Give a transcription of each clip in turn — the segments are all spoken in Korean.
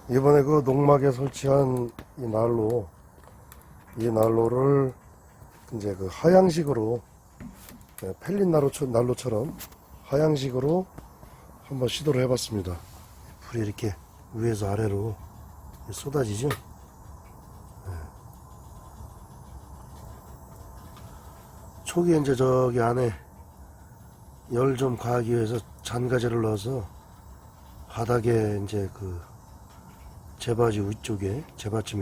이번에 그 농막에 설치한 이 난로를 이제 그 하향식으로, 펠린 난로처럼 하향식으로 한번 시도를 해봤습니다. 불이 이렇게 위에서 아래로 쏟아지죠. 초기에 이제 저기 안에 열 좀 가하기 위해서 잔가제를 넣어서 바닥에 이제 그 제받침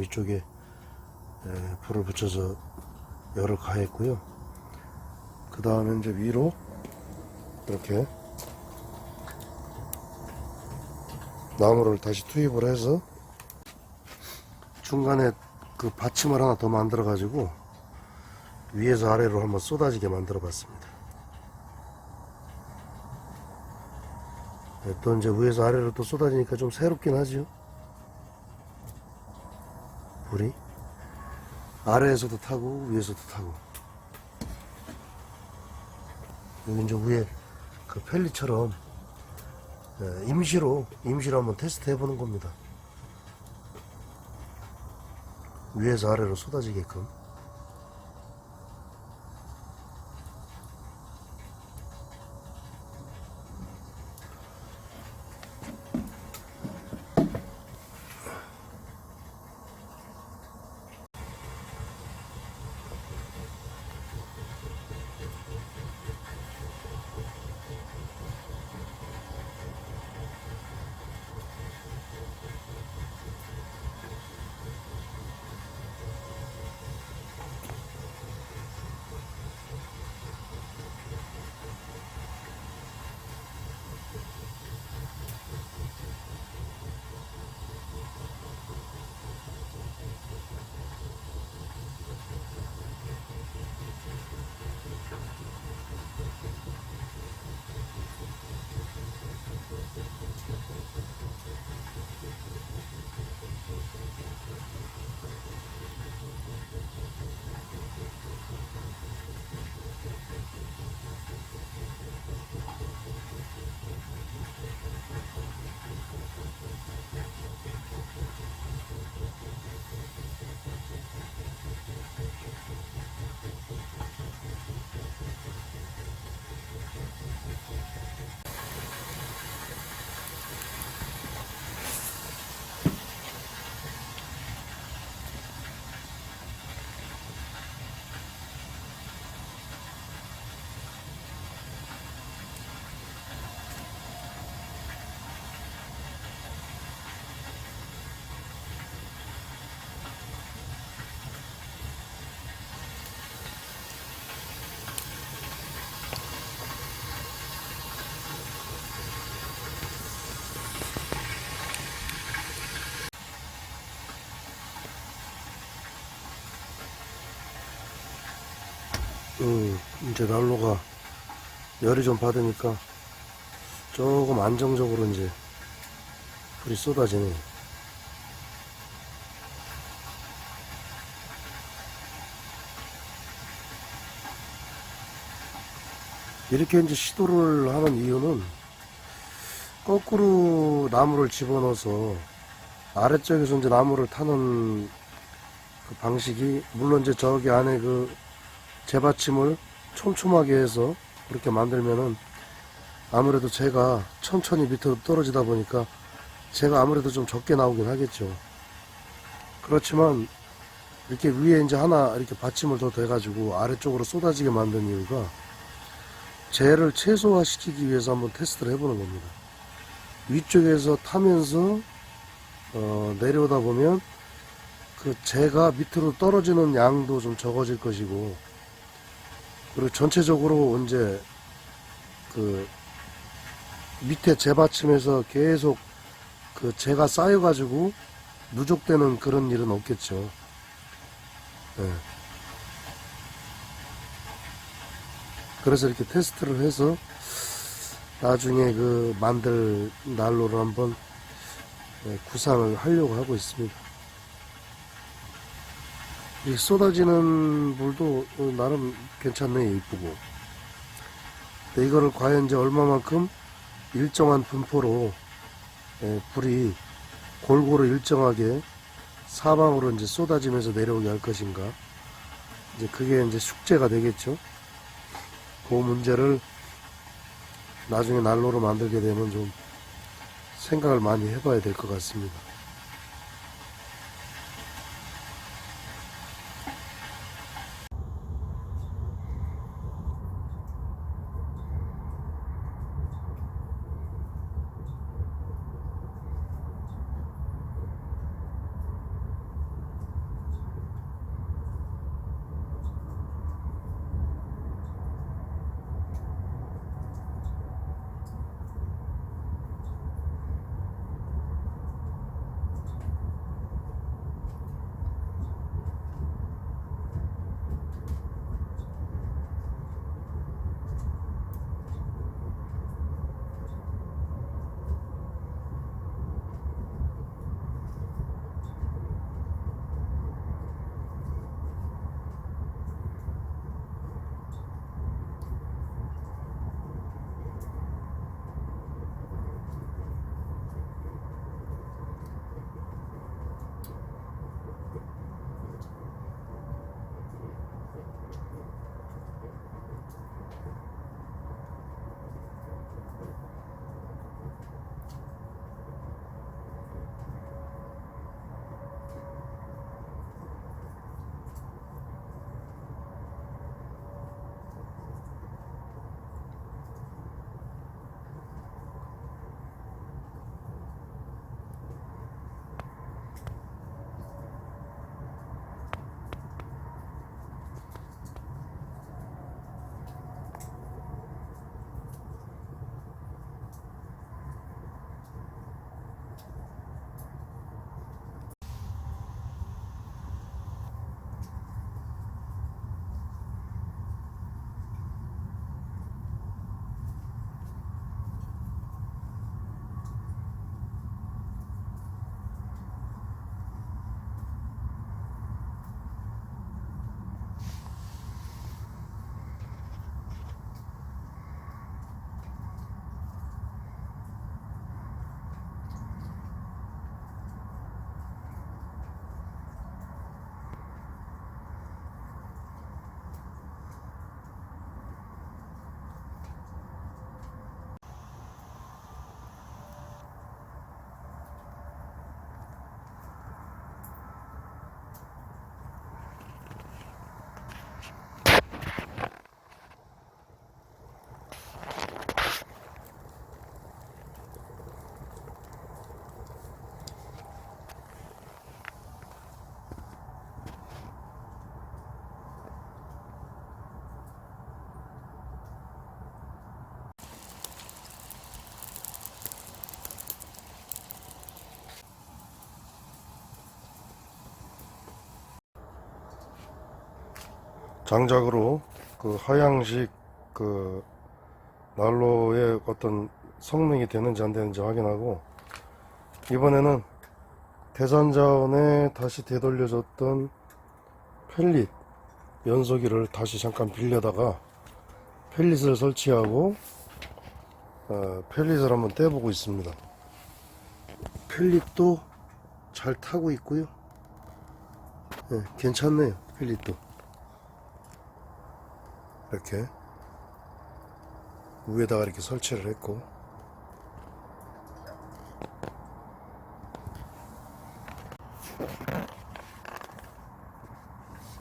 위쪽에 불을 붙여서 열을 가했고요. 그 다음에 이제 위로 이렇게 나무를 다시 투입을 해서 중간에 그 받침을 하나 더 만들어 가지고 위에서 아래로 한번 쏟아지게 만들어 봤습니다. 또 이제 위에서 아래로 또 쏟아지니까 좀 새롭긴 하죠. 불이 아래에서도 타고 위에서도 타고. 여기 이제 위에 그 펠리처럼 임시로 한번 테스트 해보는 겁니다. 위에서 아래로 쏟아지게끔. 이제 난로가 열이 좀 받으니까 조금 안정적으로 이제 불이 쏟아지네. 이렇게 이제 시도를 하는 이유는 거꾸로 나무를 집어넣어서 아래쪽에서 이제 나무를 타는 그 방식이, 물론 이제 저기 안에 그 재받침을 촘촘하게 해서 그렇게 만들면은 아무래도 재가 천천히 밑으로 떨어지다 보니까 재가 아무래도 좀 적게 나오긴 하겠죠. 그렇지만 이렇게 위에 이제 하나 이렇게 받침을 더 대가지고 아래쪽으로 쏟아지게 만든 이유가 재를 최소화시키기 위해서 한번 테스트를 해보는 겁니다. 위쪽에서 타면서 내려오다 보면 그 재가 밑으로 떨어지는 양도 좀 적어질 것이고, 그리고 전체적으로 이제 그 밑에 재받침에서 계속 그 재가 쌓여가지고 누적되는 그런 일은 없겠죠. 네. 그래서 이렇게 테스트를 해서 나중에 그 만들 난로를 한번 구상을 하려고 하고 있습니다. 이 쏟아지는 불도 나름 괜찮네, 이쁘고. 근데 이거를 과연 이제 얼마만큼 일정한 분포로 불이 골고루 일정하게 사방으로 이제 쏟아지면서 내려오게 할 것인가. 이제 그게 이제 숙제가 되겠죠. 그 문제를 나중에 난로로 만들게 되면 좀 생각을 많이 해봐야 될 것 같습니다. 장작으로 그 하향식 그 난로의 어떤 성능이 되는지 안 되는지 확인하고, 이번에는 대산자원에 다시 되돌려줬던 펠릿 연소기를 다시 잠깐 빌려다가 펠릿을 설치하고 펠릿을 한번 떼보고 있습니다. 펠릿도 잘 타고 있고요. 네, 괜찮네요. 펠릿도 이렇게 위에다가 이렇게 설치를 했고,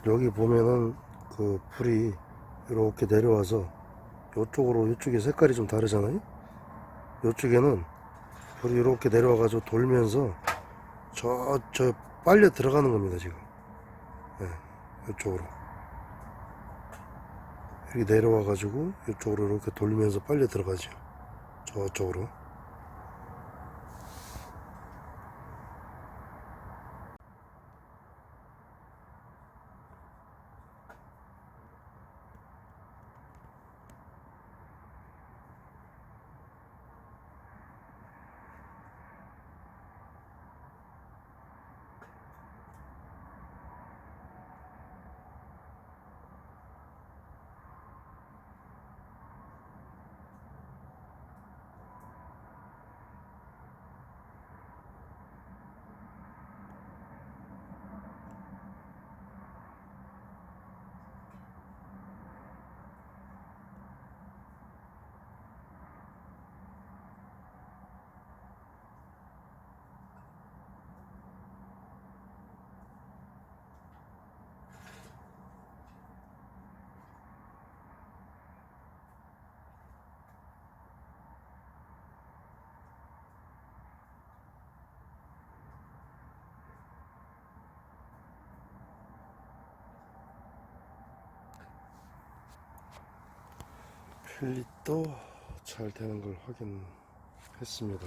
여기 보면은 그 불이 이렇게 내려와서 이쪽으로, 이쪽에 색깔이 좀 다르잖아요. 이쪽에는 불이 이렇게 내려와 가지고 돌면서 저 빨려 들어가는 겁니다 지금. 네, 이쪽으로 이렇게 내려와 가지고 이쪽으로 이렇게 돌면서 빨려 들어가죠, 저쪽으로. 필립도 잘 되는 걸 확인했습니다.